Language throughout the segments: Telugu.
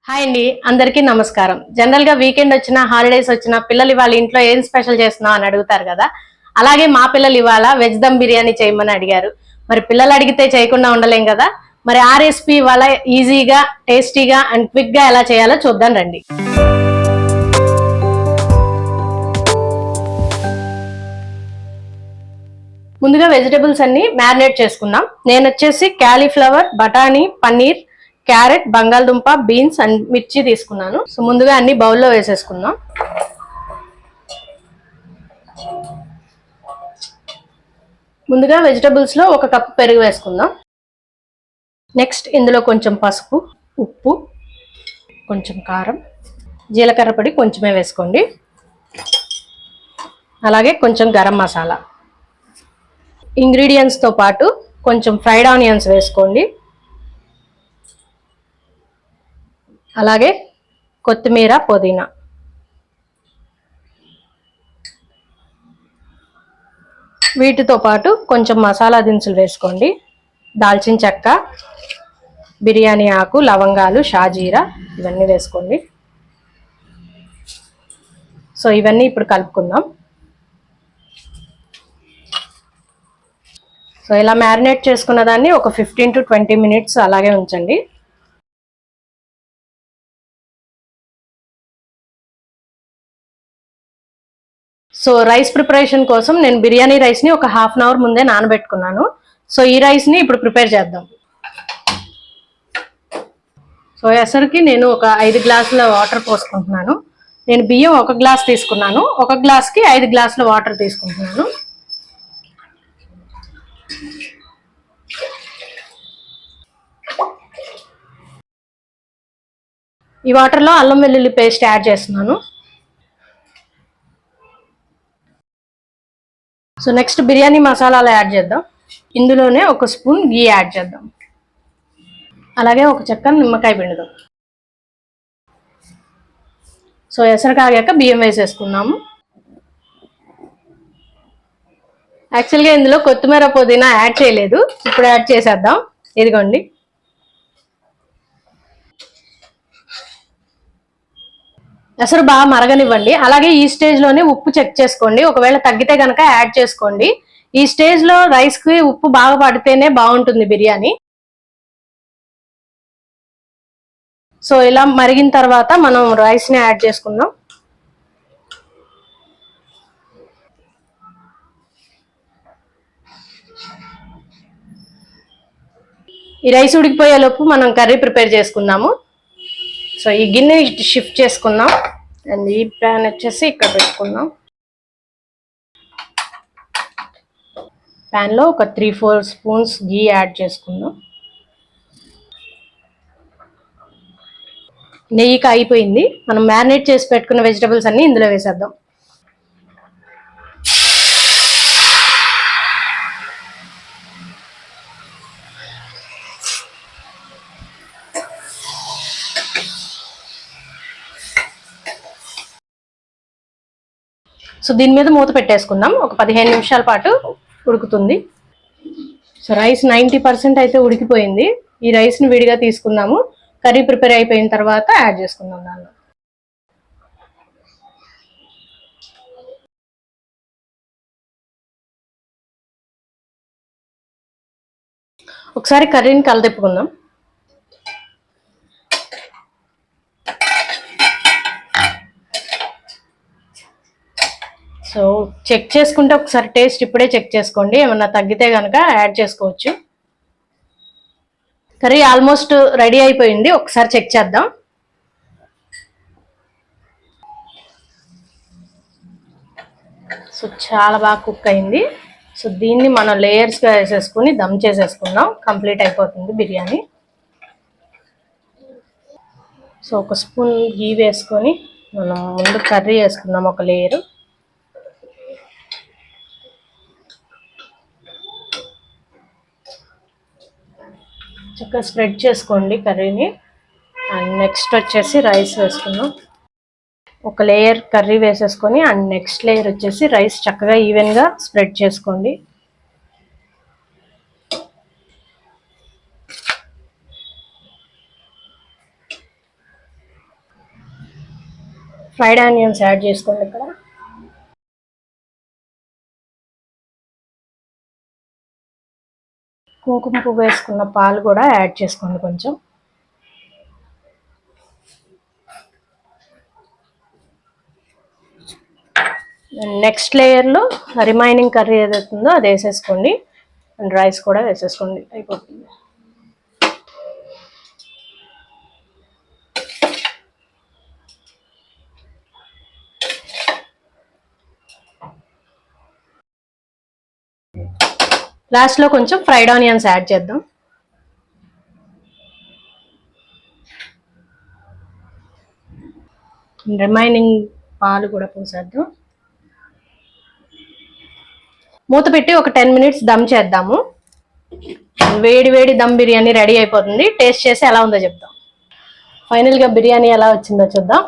హాయ్ అండి, అందరికీ నమస్కారం. జనరల్ గా వీకెండ్ వచ్చినా హాలిడేస్ వచ్చినా పిల్లలు ఇవాళ ఇంట్లో ఏం స్పెషల్ చేస్తున్నావు అని అడుగుతారు కదా. అలాగే మా పిల్లలు ఇవాళ వెజ్ దమ్ బిర్యానీ చేయమని అడిగారు. మరి పిల్లలు అడిగితే చేయకుండా ఉండలేం కదా. మరి ఆ రెసిపీ ఇవాళ ఈజీగా, టేస్టీగా అండ్ క్విక్ గా ఎలా చేయాలో చూద్దాం రండి. ముందుగా వెజిటబుల్స్ అన్ని మ్యారినేట్ చేసుకుందాం. నేను వచ్చేసి క్యాలీఫ్లవర్, బఠానీ, పన్నీర్, క్యారెట్, బంగాళదుంప, బీన్స్ అండ్ మిర్చి తీసుకున్నాను. సో ముందుగా అన్ని బౌల్లో వేసేసుకుందాం. ముందుగా వెజిటబుల్స్ లో 1 కప్ పెరుగు వేసుకుందాం. నెక్స్ట్ ఇందులో కొంచెం పసుపు, ఉప్పు, కొంచెం కారం, జీలకర్ర పొడి కొంచెమే వేసుకోండి. అలాగే కొంచెం గరం మసాలా. ఇంగ్రీడియంట్స్ తో పాటు కొంచెం ఫ్రైడ్ ఆనియన్స్ వేసుకోండి. అలాగే కొత్తిమీర, పుదీనా. వీటితో పాటు కొంచెం మసాలా దినుసులు వేసుకోండి. దాల్చిన చెక్క, బిర్యానీ ఆకు, లవంగాలు, షాజీరా ఇవన్నీ వేసుకోండి. సో ఇవన్నీ ఇప్పుడు కలుపుకుందాం. సో ఇలా మ్యారినేట్ చేసుకున్న దాన్ని ఒక 15 to 20 minutes అలాగే ఉంచండి. సో రైస్ ప్రిపరేషన్ కోసం నేను బిర్యానీ రైస్ని ఒక 1/2 hour ముందే నానబెట్టుకున్నాను. సో ఈ రైస్ని ఇప్పుడు ప్రిపేర్ చేద్దాం. సో ఎసరికి నేను ఒక 5 గ్లాసుల వాటర్ పోసుకుంటున్నాను. నేను బియ్యం 1 గ్లాస్ తీసుకున్నాను. 1 గ్లాస్కి 5 గ్లాసుల వాటర్ తీసుకుంటున్నాను. ఈ వాటర్లో అల్లం వెల్లుల్లి పేస్ట్ యాడ్ చేస్తున్నాను. సో నెక్స్ట్ బిర్యానీ మసాలాలు యాడ్ చేద్దాం. ఇందులోనే 1 స్పూన్ గీ యాడ్ చేద్దాం. అలాగే 1 చెక్క నిమ్మకాయ పిండుదాం. సో ఎసరు కాగాక బియ్యం వేసేసుకున్నాము. యాక్చువల్గా ఇందులో కొత్తిమీర, పుదీనా యాడ్ చేయలేదు, ఇప్పుడు యాడ్ చేసేద్దాం. ఇదిగోండి. ఎసరు బాగా మరగనివ్వండి. అలాగే ఈ స్టేజ్ లోనే ఉప్పు చెక్ చేసుకోండి. ఒకవేళ తగ్గితే కనుక యాడ్ చేసుకోండి. ఈ స్టేజ్ లో రైస్ కి ఉప్పు బాగా పడితేనే బాగుంటుంది బిర్యానీ. సో ఇలా మరిగిన తర్వాత మనం రైస్ ని యాడ్ చేసుకుందాం. ఈ రైస్ ఉడికిపోయేలోపు మనం కర్రీ ప్రిపేర్ చేసుకుందాము. సో ఈ గిన్నె షిఫ్ట్ చేసుకుందాం అండ్ ఈ ప్యాన్ వచ్చేసి ఇక్కడ పెట్టుకుందాం. ప్యాన్లో ఒక 3-4 స్పూన్స్ గీ యాడ్ చేసుకుందాం. నెయ్యి కాగిపోయింది. మనం మ్యారినేట్ చేసి పెట్టుకున్న వెజిటబుల్స్ అన్ని ఇందులో వేసేద్దాం. సో దీని మీద మూత పెట్టేసుకుందాం. ఒక 15 నిమిషాల పాటు ఉడుకుతుంది. సో రైస్ 90% అయితే ఉడికిపోయింది. ఈ రైస్ని విడిగా తీసుకుందాము. కర్రీ ప్రిపేర్ అయిపోయిన తర్వాత యాడ్ చేసుకుందాం దానిలో. ఒకసారి కర్రీని కలదిప్పుకుందాం. సో చెక్ చేసుకుంటే ఒకసారి టేస్ట్ ఇప్పుడే చెక్ చేసుకోండి. ఏమన్నా తగ్గితే కనుక యాడ్ చేసుకోవచ్చు. కర్రీ ఆల్మోస్ట్ రెడీ అయిపోయింది. ఒకసారి చెక్ చేద్దాం. సో చాలా బాగా కుక్ అయింది. సో దీన్ని మనం లేయర్స్గా వేసేసుకుని దమ్ చేసేసుకుందాం. కంప్లీట్ అయిపోతుంది బిర్యానీ. సో 1 స్పూన్ గీ వేసుకొని మనం ముందు కర్రీ వేసుకుందాం. ఒక లేయరు చక్కగా స్ప్రెడ్ చేసుకోండి కర్రీని. అండ్ నెక్స్ట్ వచ్చేసి రైస్ వేసుకుందాం. ఒక లేయర్ కర్రీ వేసేసుకొని అండ్ నెక్స్ట్ లేయర్ వచ్చేసి రైస్ చక్కగా ఈవెన్గా స్ప్రెడ్ చేసుకోండి. ఫ్రైడ్ ఆనియన్స్ యాడ్ చేసుకోండి ఇక్కడ. కుంకుమ పువ్వు వేసుకున్న పాలు కూడా యాడ్ చేసుకోండి కొంచెం. నెక్స్ట్ లేయర్లో రిమైనింగ్ కర్రీ ఏదైతుందో అది వేసేసుకోండి. అండ్ రైస్ కూడా వేసేసుకోండి, అయిపోతుంది. లాస్ట్లో కొంచెం ఫ్రైడ్ ఆనియన్స్ యాడ్ చేద్దాం. రిమైనింగ్ పాలు కూడా పోసేద్దాం. మూత పెట్టి ఒక 10 minutes దమ్ చేద్దాము. వేడి వేడి దమ్ బిర్యానీ రెడీ అయిపోతుంది. టేస్ట్ చేసి ఎలా ఉందో చెప్దాం. ఫైనల్గా బిర్యానీ ఎలా వచ్చిందో చూద్దాం.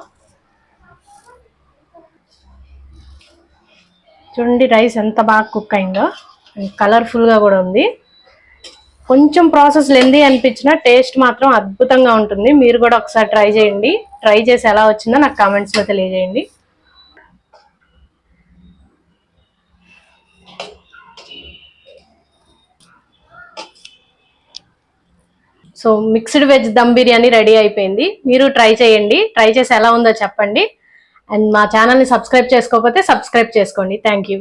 చూడండి రైస్ ఎంత బాగా కుక్ అయిందో, కలర్ఫుల్గా కూడా ఉంది. కొంచెం ప్రాసెస్ లెందీ అనిపించినా టేస్ట్ మాత్రం అద్భుతంగా ఉంటుంది. మీరు కూడా ఒకసారి ట్రై చేయండి. ట్రై చేసి ఎలా వచ్చిందో నాకు కామెంట్స్లో తెలియజేయండి. So mixed veg dum biryani ready అయిపోయింది. మీరు ట్రై చేయండి. ట్రై చేసి ఎలా ఉందో చెప్పండి. అండ్ మా ఛానల్ని సబ్స్క్రైబ్ చేసుకోకపోతే సబ్స్క్రైబ్ చేసుకోండి. Thank you.